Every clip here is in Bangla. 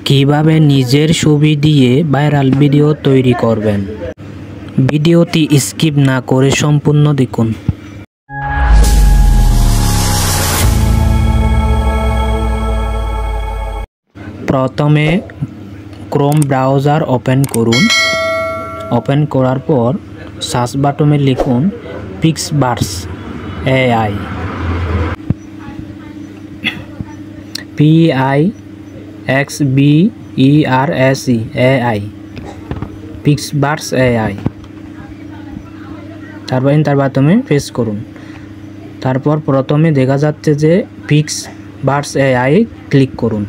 কিভাবে নিজের ছবি দিয়ে ভাইরাল ভিডিও তৈরি করবেন। ভিডিওটি স্কিপ না করে সম্পূর্ণ দেখুন। প্রথমে ক্রোম ব্রাউজার ওপেন করুন। ওপেন করার পর সার্চ বাটনে লিখুন পিক্সবার্স AI, PIXBERS AI, পিক্সবার্স AI। তারপর এন্টার বাটনে প্রেস করুন। তারপর প্রথমে দেখা যাচ্ছে যে পিক্সবার্স AI ক্লিক করুন।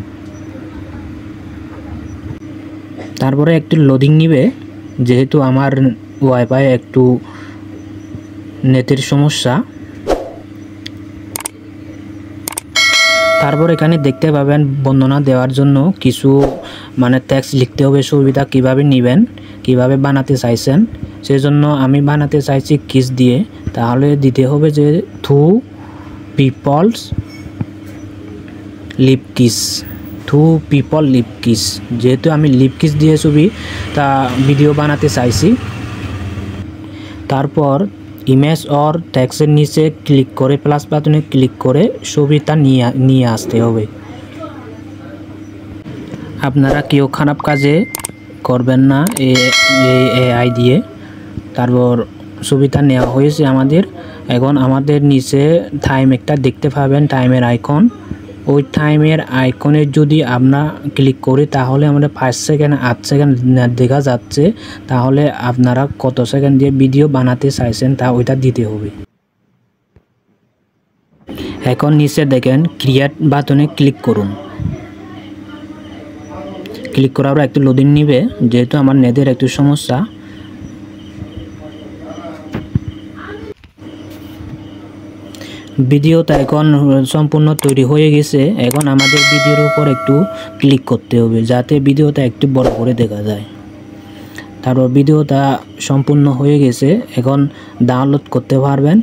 তারপরে একটু লোডিং নিবে, যেহেতু আমার ওয়াইফাই একটু নেটের সমস্যা। তারপর এখানে দেখতে পাবেন বর্ণনা দেওয়ার জন্য কিছু টেক্সট লিখতে হবে, সুবিধা কিভাবে নেবেন, কিভাবে বানাতে চাইছেন। সেজন্য আমি বানাতে চাইছি কিস দিয়ে, তাহলে দিতে হবে যে টু পিপলস লিপ কিস। যেহেতু আমি লিপ কিস দিয়ে ছবি ভিডিও বানাতে চাইছি। তারপর ইমেজ অর টেক্সটের নিচে ক্লিক করে প্লাস বাটনে ক্লিক করে ছবিটা নিয়ে আসতে হবে। আপনারা কেউ খারাপ কাজে করবেন না এই AI দিয়ে। তারপর ছবিটা নেওয়া হয়েছে আমাদের। এখন আমাদের নিচে টাইম একটা দেখতে পাবেন, টাইমের আইকন। ওই টাইমের আইকনে যদি আমরা ক্লিক করি তাহলে আমাদের 5 সেকেন্ড 8 সেকেন্ড দেখা যাচ্ছে। তাহলে আপনারা কত সেকেন্ড দিয়ে ভিডিও বানাতে চাইছেন তা ওইটা দিতে হবে। এখন নিচে দেখেন ক্রিয়েট বাটনে ক্লিক করুন। ক্লিক করার পর একটু লোডিং নিবে, যেহেতু আমার নেটের একটু সমস্যা। ভিডিওটা এখন সম্পূর্ণ তৈরি হয়ে গেছে। এখন আমাদের ভিডিওর উপর একটু ক্লিক করতে হবে যাতে ভিডিওটা একটু বড় করে দেখা যায়। তারপর ভিডিওটা সম্পূর্ণ হয়ে গেছে, এখন ডাউনলোড করতে পারবেন।